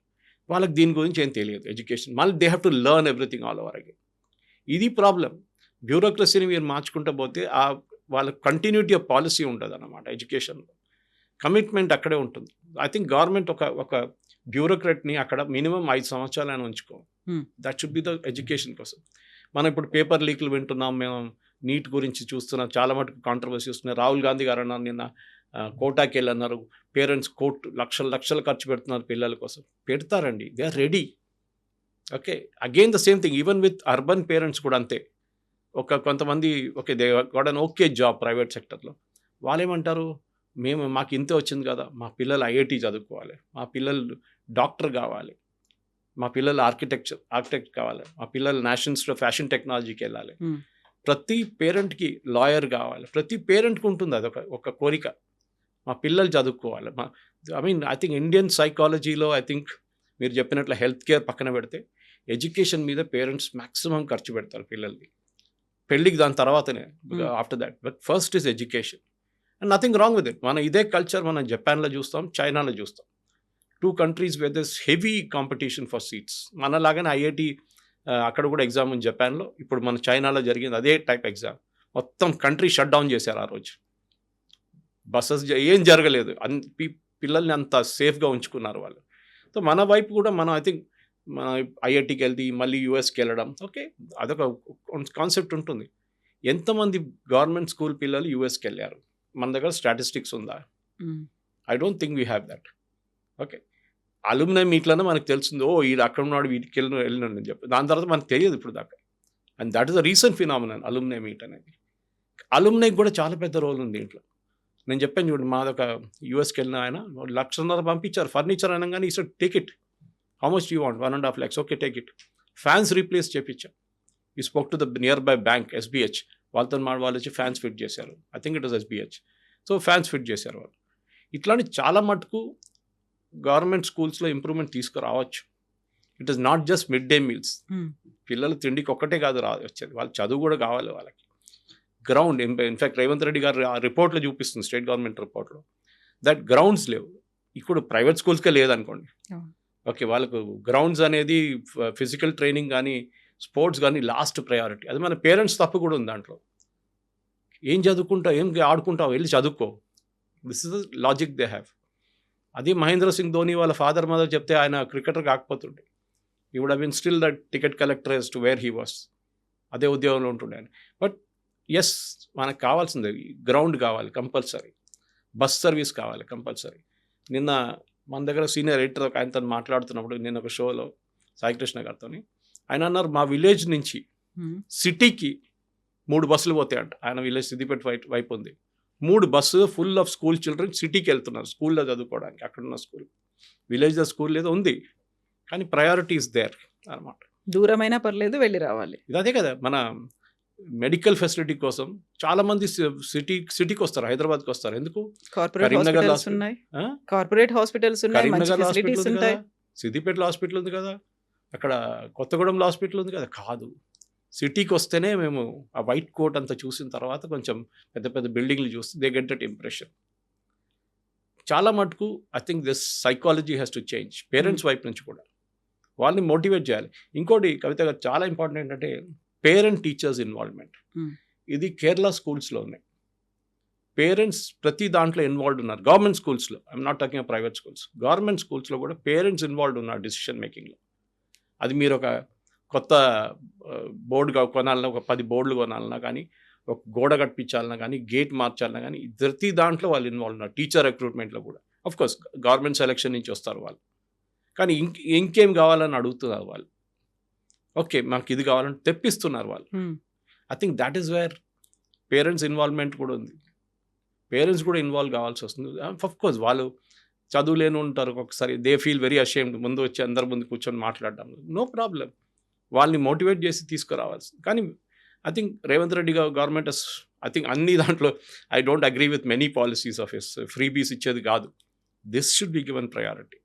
వాళ్ళకి దీని గురించి ఏం తెలియదు ఎడ్యుకేషన్. మళ్ళీ they have to learn everything all over again. ఇది ప్రాబ్లం. బ్యూరోక్రసీని మీరు మార్చుకుంటూ పోతే వాళ్ళ కంటిన్యూటీ ఆఫ్ పాలసీ ఉంటుంది అన్నమాట. ఎడ్యుకేషన్లో కమిట్మెంట్ అక్కడే ఉంటుంది. ఐ థింక్ గవర్నమెంట్ ఒక బ్యూరోక్రట్ని అక్కడ మినిమం 5 సంవత్సరాలను ఉంచుకో. That should be the education కోసం. మనం ఇప్పుడు పేపర్ లీక్లు వింటున్నాం, మేము నీట్ గురించి చూస్తున్నాం, చాలా మటుకు కాంట్రవర్సీ వస్తున్నాయి. రాహుల్ గాంధీ గారు అన్నారు నిన్న, కోటాకి వెళ్ళన్నారు, పేరెంట్స్ లక్షలు ఖర్చు పెడుతున్నారు పిల్లల కోసం. పెడతారండి, they are ready. Okay, again the same thing even with urban parents కూడా అంతే. కొంతమంది okay they got an okay job private సెక్టర్లో, వాళ్ళు ఏమంటారు, మాకు ఇంతే వచ్చింది కదా, మా పిల్లలు ఐఐటి చదువుకోవాలి, మా పిల్లలు డాక్టర్ కావాలి, మా పిల్లలు ఆర్కిటెక్ట్ కావాలి, మా పిల్లలు నేషనల్ ఇన్స్టిట్యూట్ ఆఫ్ ఫ్యాషన్ టెక్నాలజీకి వెళ్ళాలి. ప్రతి పేరెంట్కి లాయర్ కావాలి. ప్రతి పేరెంట్కి ఉంటుంది అది ఒక కోరిక, మా పిల్లలు చదువుకోవాలి. ఐ థింక్ ఇండియన్ సైకాలజీలో ఐ థింక్ మీరు చెప్పినట్లు హెల్త్ కేర్ పక్కన పెడితే ఎడ్యుకేషన్ మీద పేరెంట్స్ మ్యాక్సిమం ఖర్చు పెడతారు పిల్లల్ని. పెళ్ళికి దాని తర్వాతనే, after that. But first is education. And nothing wrong with it. మనం ఇదే కల్చర్ మనం జపాన్లో చూస్తాం, చైనాలో చూస్తాం. 2 countries where there's heavy competition for seats. మనలాగానే ఐఐటి అక్కడ కూడా ఎగ్జామ్ ఉంది జపాన్లో. ఇప్పుడు మన చైనాలో జరిగింది అదే టైప్ ఎగ్జామ్. మొత్తం కంట్రీ షట్ డౌన్ చేశారు ఆ రోజు. బస్సెస్ ఏం జరగలేదు. పిల్లల్ని అంత సేఫ్గా ఉంచుకున్నారు వాళ్ళు. సో మన వైపు కూడా మనం ఐ థింక్ మన ఐఐటికి వెళ్తే మళ్ళీ యూఎస్కి వెళ్ళడం, ఓకే, అదొక కాన్సెప్ట్ ఉంటుంది. ఎంతమంది గవర్నమెంట్ స్కూల్ పిల్లలు యూఎస్కి వెళ్ళారు? మన దగ్గర స్టాటిస్టిక్స్ ఉందా? I don't think we have that. Okay, alumni మీట్లోనే మనకు తెలుస్తుంది, ఓ వీడు అక్కడ ఉన్నాడు, వీటికి వెళ్ళినాడు అని చెప్పి. దాని తర్వాత మనకు తెలియదు ఇప్పుడు దాకా. And that is the recent phenomenon alumni meet అనేది. అలుమ్నైకి కూడా చాలా పెద్ద రోల్ ఉంది దీంట్లో. నేను చెప్పాను చూడండి, మాదొక యూఎస్కి వెళ్ళిన ఆయన 1,00,000 పంపించారు ఫర్నిచర్ అనగానే ఈ take it, how much you want, 1.5 lakhs, okay take it. Fans replace చేయించాం. ఈ spoke to the near by bank SBH, వాళ్ళతో వాళ్ళు వచ్చి ఫ్యాన్స్ ఫిట్ చేశారు. I think it was SBH. So fans fit చేశారు వాళ్ళు. ఇట్లాంటి చాలా మటుకు గవర్నమెంట్ స్కూల్స్లో ఇంప్రూవ్మెంట్ తీసుకురావచ్చు. It is not just mid day meals. పిల్లలు తిండికి ఒక్కటే కాదు వచ్చేది, వాళ్ళు చదువు కూడా కావాలి వాళ్ళకి. గ్రౌండ్ ఇన్ఫ్యాక్ట్ రేవంత్ రెడ్డి గారు ఆ రిపోర్ట్లో చూపిస్తుంది, స్టేట్ గవర్నమెంట్ రిపోర్ట్లో, దట్ గ్రౌండ్స్ లేవు. ఇప్పుడు ప్రైవేట్ స్కూల్స్కే లేదనుకోండి, ఓకే, వాళ్ళకు గ్రౌండ్స్ అనేది ఫిజికల్ ట్రైనింగ్ కానీ స్పోర్ట్స్ కానీ లాస్ట్ ప్రయారిటీ. అది మన పేరెంట్స్ తప్పు కూడా ఉంది దాంట్లో. ఏం చదువుకుంటావు, ఏం ఆడుకుంటావు, వెళ్ళి చదువుకో. This is the logic they have. అది మహేంద్ర సింగ్ ధోని వాళ్ళ ఫాదర్ మదర్ చెప్తే ఆయన క్రికెటర్ కాకపోతుండే. He would have been still that ticket collector as to where he was. అదే ఉద్యోగంలో ఉంటుండే ఆయన. బట్ ఎస్, మనకు కావాల్సిందే గ్రౌండ్ కావాలి కంపల్సరీ, బస్ సర్వీస్ కావాలి కంపల్సరీ. నిన్న మన దగ్గర సీనియర్ ఎడిటర్ ఒక ఆయనతో మాట్లాడుతున్నప్పుడు, నేను ఒక షోలో సాయికృష్ణ గారితో, ఆయన అన్నారు మా విలేజ్ నుంచి సిటీకి 3 బస్సులు పోతాయంట. ఆయన విలేజ్ సిద్దిపేట వైపు ఉంది. 3 బస్సులు ఫుల్ ఆఫ్ స్కూల్ చిల్డ్రన్ సిటీకి వెళ్తున్నారు స్కూల్లో చదువుకోవడానికి. అక్కడున్న స్కూల్, విలేజ్లో స్కూల్ ఏదో ఉంది కానీ ప్రయారిటీ ఇస్ దేర్ అనమాట. దూరమైనా పర్లేదు, వెళ్ళి రావాలి. ఇది అదే కదా, మన మెడికల్ ఫెసిలిటీ కోసం చాలా మంది సిటీకి వస్తారు, హైదరాబాద్కి వస్తారు. ఎందుకు? కార్పొరేట్ హాస్పిటల్స్ ఉన్నాయి, కరీంనగర్ హాస్పిటల్ ఉంది కదా, సిద్దిపేటలో హాస్పిటల్ ఉంది కదా, అక్కడ కొత్తగూడెంలో హాస్పిటల్ ఉంది కదా. కాదు, సిటీకి వస్తేనే మేము ఆ వైట్ కోట్ అంతా చూసిన తర్వాత కొంచెం పెద్ద పెద్ద బిల్డింగ్లు చూస్తే దే గెట్ దట్ ఇంప్రెషన్. చాలా మటుకు I think this psychology has to change parents వైపు నుంచి కూడా. వాళ్ళని మోటివేట్ చేయాలి. ఇంకోటి కవిత గారు చాలా ఇంపార్టెంట్ ఏంటంటే పేరెంట్ టీచర్స్ ఇన్వాల్వ్మెంట్. ఇది కేరళ స్కూల్స్లో ఉన్నాయి. పేరెంట్స్ ప్రతి దాంట్లో ఇన్వాల్వ్డ్ ఉన్నారు. గవర్నమెంట్ స్కూల్స్లో, I'm not talking private schools, government స్కూల్స్లో కూడా పేరెంట్స్ ఇన్వాల్వ్డ్ ఉన్నారు డిసిషన్ మేకింగ్లో. అది మీరు ఒక కొత్త బోర్డు కొనాలన్నా, ఒక 10 బోర్డులు కొనాలన్నా కానీ, ఒక గోడ కట్టించాలన్నా కానీ, గేట్ మార్చాలన్నా కానీ, ప్రతి దాంట్లో వాళ్ళు ఇన్వాల్వ్ ఉన్నారు. టీచర్ రిక్రూట్మెంట్లో కూడా అఫ్కోర్స్ గవర్నమెంట్ సెలక్షన్ నుంచి వస్తారు వాళ్ళు, కానీ ఇంకేం కావాలని అడుగుతున్నారు వాళ్ళు. ఓకే, మాకు ఇది కావాలని తెప్పిస్తున్నారు వాళ్ళు. I think that is where parents involvement కూడా ఉంది. పేరెంట్స్ కూడా ఇన్వాల్వ్ కావాల్సి వస్తుంది. అఫ్కోర్స్ వాళ్ళు చదువులేని ఉంటారు, ఒక్కొక్కసారి దే ఫీల్ వెరీ అషేమ్డ్ ముందు వచ్చి అందరి ముందు కూర్చొని మాట్లాడడం. నో ప్రాబ్లం, వాళ్ళని మోటివేట్ చేసి తీసుకురావాల్సింది. కానీ I think Revanth Reddy government I think అన్ని దాంట్లో I don't agree with many policies of his. Freebies ఇచ్చేది కాదు, this should be given priority.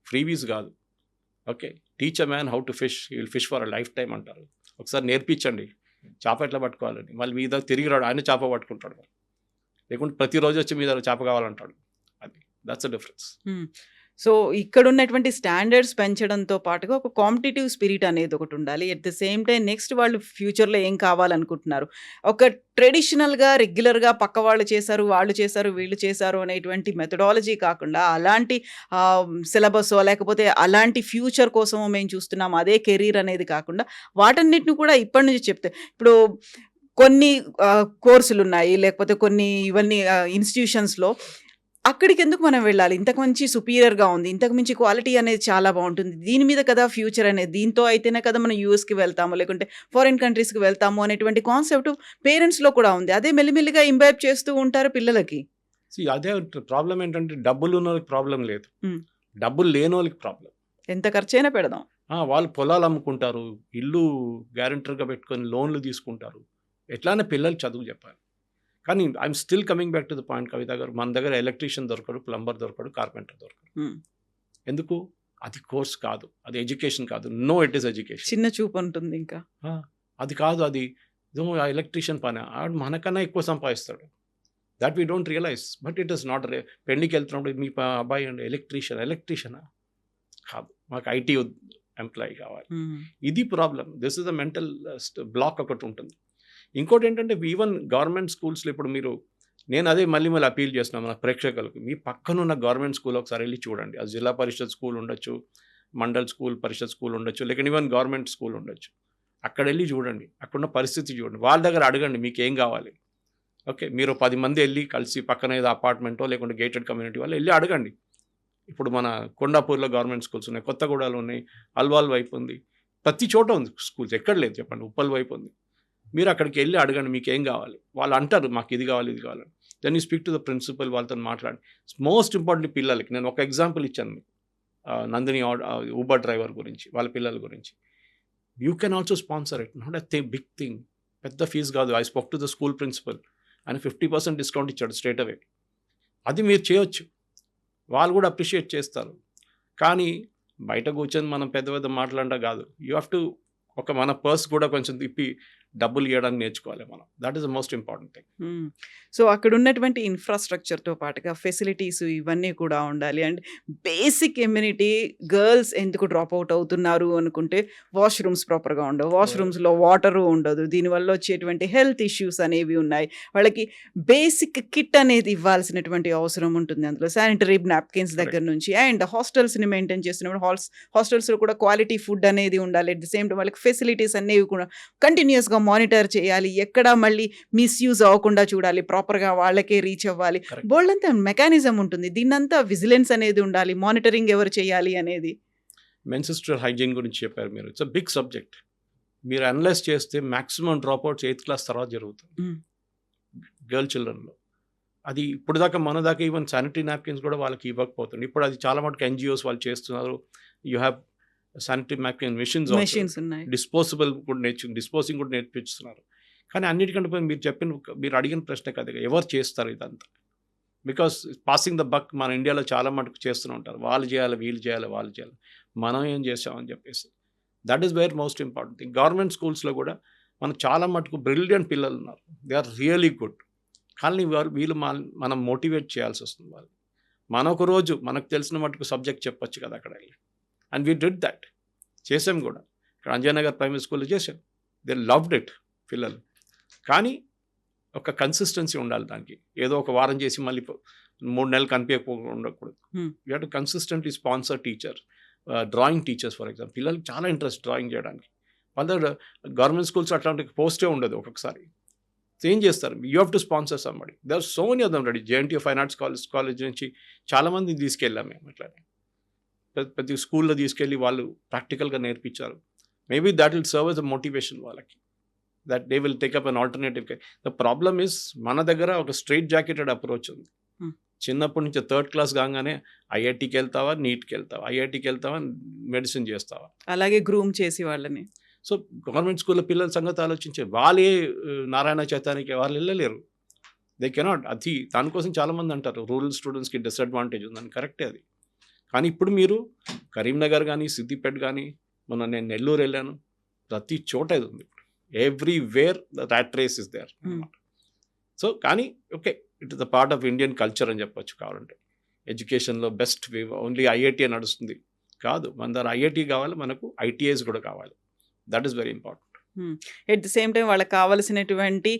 Freebies కాదు. Okay, teach a man how to fish, he will fish for a lifetime అంటారు. ఒకసారి నేర్పించండి చేప ఎట్లా పట్టుకోవాలని, మళ్ళీ మీద తిరిగి రాడు, ఆయన చేప పట్టుకుంటాడు. లేకుంటే ప్రతిరోజు వచ్చి మీద చేప కావాలంటాడు. అది దట్స్ అ డిఫరెన్స్. సో ఇక్కడ ఉన్నటువంటి స్టాండర్డ్స్ పెంచడంతో పాటుగా ఒక కాంపిటేటివ్ స్పిరిట్ అనేది ఒకటి ఉండాలి. At the same time next వాళ్ళు ఫ్యూచర్లో ఏం కావాలనుకుంటున్నారు, ఒక ట్రెడిషనల్గా రెగ్యులర్గా పక్క వాళ్ళు చేశారు, వాళ్ళు చేశారు, వీళ్ళు చేశారు అనేటువంటి మెథడాలజీ కాకుండా అలాంటి సిలబస్ లేకపోతే అలాంటి ఫ్యూచర్ కోసమో మేము చూస్తున్నాం అదే కెరీర్ అనేది కాకుండా వాటన్నిటిని కూడా ఇప్పటి నుంచి చెప్తే, ఇప్పుడు కొన్ని కోర్సులు ఉన్నాయి, లేకపోతే కొన్ని ఇవన్నీ ఇన్స్టిట్యూషన్స్లో అక్కడికి ఎందుకు మనం వెళ్ళాలి, ఇంతకు మంచి సుపీరియర్గా ఉంది, ఇంతకు మించి క్వాలిటీ అనేది చాలా బాగుంటుంది, దీని మీద కదా ఫ్యూచర్ అనేది, దీంతో అయితేనే కదా మనం యూఎస్కి వెళ్తాము లేకుంటే ఫారిన్ కంట్రీస్కి వెళ్తాము అనేటువంటి కాన్సెప్ట్ పేరెంట్స్లో కూడా ఉంది. అదే మెల్లిమెల్లిగా ఇంబైబ్ చేస్తూ ఉంటారు పిల్లలకి. అదే ప్రాబ్లం ఏంటంటే డబ్బులు ఉన్న వాళ్ళకి ప్రాబ్లం లేదు, డబ్బులు లేని వాళ్ళకి ప్రాబ్లం. ఎంత ఖర్చైనా పెడదాం. వాళ్ళు పొలాలు అమ్ముకుంటారు, ఇల్లు గ్యారెంటర్గా పెట్టుకొని లోన్లు తీసుకుంటారు. ఎట్లానే పిల్లలు చదువు చెప్పాలి. కానీ I'm still coming back to the point Kavitha garu, మన దగ్గర ఎలక్ట్రీషియన్ దొరకడు, ప్లంబర్ దొరకడు, కార్పెంటర్ దొరకడు. ఎందుకు? అది కోర్స్ కాదు, అది ఎడ్యుకేషన్ కాదు. No, it is education. చిన్న చూపు ఉంటుంది. ఇంకా అది కాదు, అది ఆ ఎలక్ట్రీషియన్ పని ఆడు మనకన్నా ఎక్కువ సంపాదిస్తాడు. That we don't realise. But it is not. పెళ్లికి వెళ్తున్నప్పుడు మీ అబ్బాయి అండి ఎలక్ట్రీషియనా కాదు, మాకు ఐటీ ఎంప్లాయీ కావాలి. ఇది problem. This is the mental block ఒకటి ఉంటుంది. ఇంకోటి ఏంటంటే ఈవెన్ గవర్నమెంట్ స్కూల్స్లో ఇప్పుడు మీరు నేను అదే మళ్ళీ మళ్ళీ అపీల్ చేస్తున్నాను మన ప్రేక్షకులకు, మీ పక్కనున్న గవర్నమెంట్ స్కూల్ ఒకసారి వెళ్ళి చూడండి. అది జిల్లా పరిషత్ స్కూల్ ఉండొచ్చు, మండల్ స్కూల్, పరిషత్ స్కూల్ ఉండొచ్చు, లేకపోతే ఈవెన్ గవర్నమెంట్ స్కూల్ ఉండొచ్చు. అక్కడ వెళ్ళి చూడండి, అక్కడున్న పరిస్థితి చూడండి, వాళ్ళ దగ్గర అడగండి మీకు ఏం కావాలి. ఓకే, మీరు 10 మంది వెళ్ళి కలిసి పక్కన ఏదో అపార్ట్మెంటో లేకుంటే గేటెడ్ కమ్యూనిటీ వాళ్ళు వెళ్ళి అడగండి. ఇప్పుడు మన కొండాపూర్లో గవర్నమెంట్ స్కూల్స్ ఉన్నాయి, కొత్తగూడలో ఉన్నాయి, అల్వాల్ వైపు ఉంది, ప్రతి చోట ఉంది స్కూల్స్, ఎక్కడ లేదు చెప్పండి, ఉప్పల్ వైపు ఉంది. మీరు అక్కడికి వెళ్ళి అడగండి మీకు ఏం కావాలి. వాళ్ళు అంటారు మాకు ఇది కావాలి ఇది కావాలి. Then you speak to the principal, వాళ్ళతో మాట్లాడి. మోస్ట్ ఇంపార్టెంట్ పిల్లలకి నేను ఒక ఎగ్జాంపుల్ ఇచ్చాను మీకు, నందిని ఊబర్ డ్రైవర్ గురించి, వాళ్ళ పిల్లల గురించి. You can also sponsor it, not a big thing, పెద్ద ఫీజు కాదు. I spoke to the school principal, ఆయన 50% డిస్కౌంట్ ఇచ్చాడు స్ట్రేట్ అవే. అది మీరు చేయొచ్చు, వాళ్ళు కూడా అప్రిషియేట్ చేస్తారు. కానీ బయట కూర్చొని మనం పెద్ద పెద్ద మాట్లాడటం కాదు. యూ హ్యావ్ టు మన పర్స్ కూడా కొంచెం తిప్పి డబ్బులు ఇవ్వడానికి నేర్చుకోవాలి మనం. That is the most important thing. So అక్కడ ఉన్నటువంటి ఇన్ఫ్రాస్ట్రక్చర్తో పాటుగా ఫెసిలిటీస్ ఇవన్నీ కూడా ఉండాలి. అండ్ బేసిక్ ఎమ్యూనిటీ, గర్ల్స్ ఎందుకు డ్రాప్ అవుట్ అవుతున్నారు అనుకుంటే వాష్రూమ్స్ ప్రాపర్గా ఉండవు, వాష్రూమ్స్లో వాటరు ఉండదు, దీనివల్ల వచ్చేటువంటి హెల్త్ ఇష్యూస్ అనేవి ఉన్నాయి. వాళ్ళకి బేసిక్ కిట్ అనేది ఇవ్వాల్సినటువంటి అవసరం ఉంటుంది. అందులో శానిటరీ నాప్కిన్స్ దగ్గర నుంచి. అండ్ హాస్టల్స్ని మెయింటైన్ చేస్తున్నప్పుడు హాస్టల్స్లో కూడా క్వాలిటీ ఫుడ్ అనేది ఉండాలి. అట్ ది సేమ్ టైం వాళ్ళకి ఫెసిలిటీస్ అనేవి కూడా కంటిన్యూస్గా మానిటర్ చేయాలి, ఎక్కడ మళ్ళీ మిస్యూజ్ అవ్వకుండా చూడాలి, ప్రాపర్గా వాళ్ళకే రీచ్ అవ్వాలి. బోల్డంతా మెకానిజం ఉంటుంది, దీన్నంతా విజిలెన్స్ అనేది ఉండాలి, మానిటరింగ్ ఎవరు చేయాలి అనేది. మెన్స్ట్రువల్ హైజీన్ గురించి చెప్పారు మీరు. It's a big subject. మీరు అనలైజ్ చేస్తే maximum dropouts 8th class తర్వాత జరుగుతుంది గర్ల్ చిల్డ్రన్లో. అది ఇప్పుడు దాకా మన దాకా ఈవెన్ శానిటరీ నాప్కిన్స్ కూడా వాళ్ళకి ఇవ్వకపోతుంది. ఇప్పుడు అది చాలా మటుకు NGOs వాళ్ళు చేస్తున్నారు. You have sanitary napkin machines ఉన్నాయి, డిస్పోజబుల్ కూడా డిస్పోజింగ్ కూడా నేర్పిస్తున్నారు. కానీ అన్నిటికంటే మీరు అడిగిన ప్రశ్న కదా, ఎవరు చేస్తారు ఇదంతా? బికాస్ పాసింగ్ ద బక్ మన ఇండియాలో చాలా మటుకు చేస్తూనే ఉంటారు, వాళ్ళు చేయాలి వీళ్ళు చేయాలి వాళ్ళు చేయాలి, మనం ఏం చేసామని చెప్పేసి. That is where most important thing. Government స్కూల్స్లో కూడా మనకు చాలా మటుకు బ్రిలియంట్ పిల్లలు ఉన్నారు, దే ఆర్ రియలీ గుడ్. కానీ వీళ్ళు మనం మోటివేట్ చేయాల్సి వస్తుంది. వాళ్ళు మనొక రోజు మనకు తెలిసిన మటుకు సబ్జెక్ట్ చెప్పొచ్చు కదా అక్కడ వెళ్ళి. అండ్ వీ డిడ్ దట్, చేసాం కూడా. ఇక్కడ అంజయనగర్ ప్రైమరీ స్కూల్లో చేసాం, దే లవ్డ్ ఇట్ పిల్లలు. కానీ ఒక కన్సిస్టెన్సీ ఉండాలి దానికి. ఏదో ఒక వారం చేసి మళ్ళీ 3 నెలలు కనిపించకుండా ఉండకూడదు. You have to consistently sponsor teacher, drawing teachers for example. పిల్లలకి చాలా ఇంట్రెస్ట్ డ్రాయింగ్ చేయడానికి. వాళ్ళ గవర్నమెంట్ స్కూల్స్ అట్లాంటి పోస్టే ఉండదు ఒక్కొక్కసారి. ఏం చేస్తారు? You have to sponsor somebody. They are so many of them ready. JNTU fine arts college నుంచి చాలామంది తీసుకెళ్ళాం మేము. అట్లానే ప్రతి స్కూల్లో తీసుకెళ్ళి వాళ్ళు ప్రాక్టికల్గా నేర్పించారు. Maybe that will serve as a motivation వాళ్ళకి, that they will take up an alternative. The problem is మన దగ్గర ఒక స్ట్రైట్ జాకెటెడ్ అప్రోచ్ ఉంది. చిన్నప్పటి నుంచి 3rd క్లాస్ కాగానే IITకి వెళ్తావా, నీట్కి వెళ్తావా, IITకి వెళ్తావా, మెడిసిన్ చేస్తావా, అలాగే గ్రూమ్ చేసి వాళ్ళని. సో గవర్నమెంట్ స్కూల్లో పిల్లల సంగతి ఆలోచించే వాళ్ళే నారాయణ చైతన్యకి వాళ్ళు వెళ్ళలేరు. They cannot. అది దానికోసం చాలామంది అంటారు రూరల్ స్టూడెంట్స్కి డిసడ్వాంటేజ్ ఉందని. కరెక్టే అది. కానీ ఇప్పుడు మీరు కరీంనగర్ కానీ సిద్దిపేట కానీ, మొన్న నేను నెల్లూరు వెళ్ళాను, ప్రతి చోట ఇది ఉంది. Everywhere the rat race is there. So కానీ okay, it is the part of Indian culture అని చెప్పొచ్చు. కావాలంటే ఎడ్యుకేషన్లో బెస్ట్ ఓన్లీ IIT నడుస్తుంది కాదు, మన దగ్గర IIT కావాలి, మనకు ITIs కూడా కావాలి. That is very important. At the same time వాళ్ళకి కావాల్సినటువంటి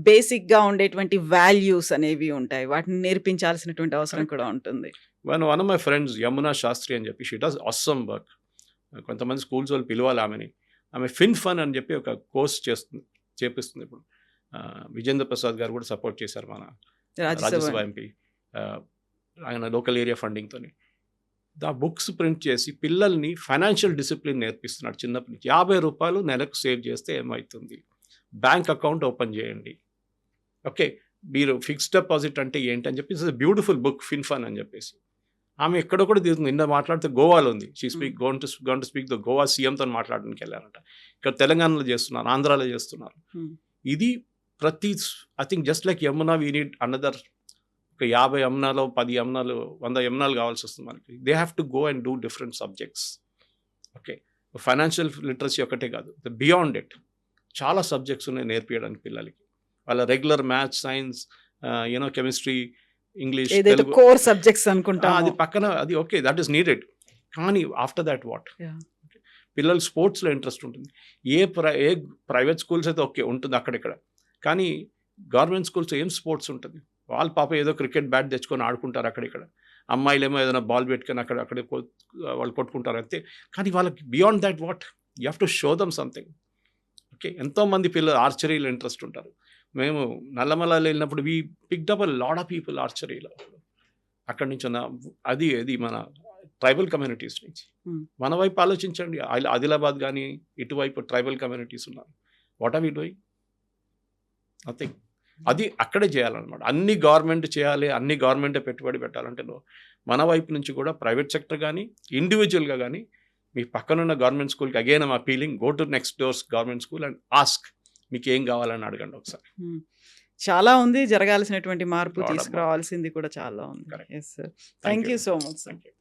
బేసిక్గా ఉండేటువంటి వాల్యూస్ అనేవి ఉంటాయి, వాటిని నేర్పించాల్సినటువంటి అవసరం కూడా ఉంటుంది. One of my friends Yamuna Shastri అని చెప్పి, షీ డస్ ఆసమ్ వర్క్. కొంతమంది స్కూల్స్ వాళ్ళు పిలవాలి ఆమెని. ఆమె ఫిన్ అని చెప్పి ఒక కోర్స్ చేపిస్తుంది ఇప్పుడు. విజేంద్ర ప్రసాద్ గారు కూడా సపోర్ట్ చేశారు, మన రాజ్యసభ MP. ఆయన లోకల్ ఏరియా ఫండింగ్తో ఆ బుక్స్ ప్రింట్ చేసి పిల్లల్ని ఫైనాన్షియల్ డిసిప్లిన్ నేర్పిస్తున్నాడు చిన్నప్పటి నుంచి. 50 రూపాయలు నెలకు సేవ్ చేస్తే ఏమవుతుంది, బ్యాంక్ అకౌంట్ ఓపెన్ చేయండి, ఓకే, మీరు ఫిక్స్డ్ డిపాజిట్ అంటే ఏంటి అని చెప్పి. ఇట్స్ బ్యూటిఫుల్ బుక్, ఫిన్ అని చెప్పేసి. ఆమె ఎక్కడో కూడా తీరుతుంది. నిన్న మాట్లాడితే గోవాలో ఉంది. She speak gone to speak the Goa CMతో మాట్లాడడానికి వెళ్ళారంట. ఇక్కడ తెలంగాణలో చేస్తున్నారు, ఆంధ్రాలో చేస్తున్నారు. ఇది ప్రతి I think just like Yamuna we need another ఒక 50 యమునాలో 10 యమునాలు 100 యమునాలు కావాల్సి వస్తుంది మనకి. They have to go and do different subjects. Okay, financial literacy ఒకటే కాదు, బియాండ్ ఇట్ చాలా సబ్జెక్ట్స్ ఉన్నాయి నేర్పించడానికి పిల్లలకి. వాళ్ళ regular maths, science, chemistry, English, core subjects అనుకుంటా, అది పక్కన, అది ఓకే, దట్ ఈస్ నీడెడ్. కానీ ఆఫ్టర్ దాట్ వాట్? పిల్లలు స్పోర్ట్స్లో ఇంట్రెస్ట్ ఉంటుంది. ఏ ప్రైవేట్ స్కూల్స్ అయితే ఓకే ఉంటుంది అక్కడిక్కడ, కానీ గవర్నమెంట్ స్కూల్స్ ఏం స్పోర్ట్స్ ఉంటుంది? వాళ్ళు పాప ఏదో క్రికెట్ బ్యాట్ తెచ్చుకొని ఆడుకుంటారు అక్కడిక్కడ, అమ్మాయిలేమో ఏదైనా బాల్ పెట్టుకొని అక్కడే వాళ్ళు కొట్టుకుంటారు అంతే. కానీ వాళ్ళకి beyond that what you have to show them something. Okay, ఎంతోమంది పిల్లలు ఆర్చరీలో ఇంట్రెస్ట్ ఉంటారు. మేము నల్లమలలో వెళ్ళినప్పుడు we picked up a lot of people ఆర్చరీలో. అక్కడి నుంచి అది మన ట్రైబల్ కమ్యూనిటీస్ నుంచి. మన వైపు ఆలోచించండి, ఆదిలాబాద్ కానీ ఇటువైపు ట్రైబల్ కమ్యూనిటీస్ ఉన్నారు. What are we doing? Nothing. అది అక్కడే చేయాలన్నమాట. అన్ని గవర్నమెంట్ చేయాలి, అన్ని గవర్నమెంటే పెట్టుబడి పెట్టాలంటే మన వైపు నుంచి కూడా ప్రైవేట్ సెక్టర్ కానీ ఇండివిజువల్గా కానీ మీ పక్కనున్న గవర్నమెంట్ స్కూల్కి again I'm appealing, go to next doors government school and ask మీకు ఏం కావాలని అడగండి ఒకసారి. చాలా ఉంది జరగాల్సినటువంటి మార్పు, Lot of తీసుకురావాల్సింది కూడా చాలా ఉంది. Correct. Yes sir, Thank thank you. You so much sir. Thank you.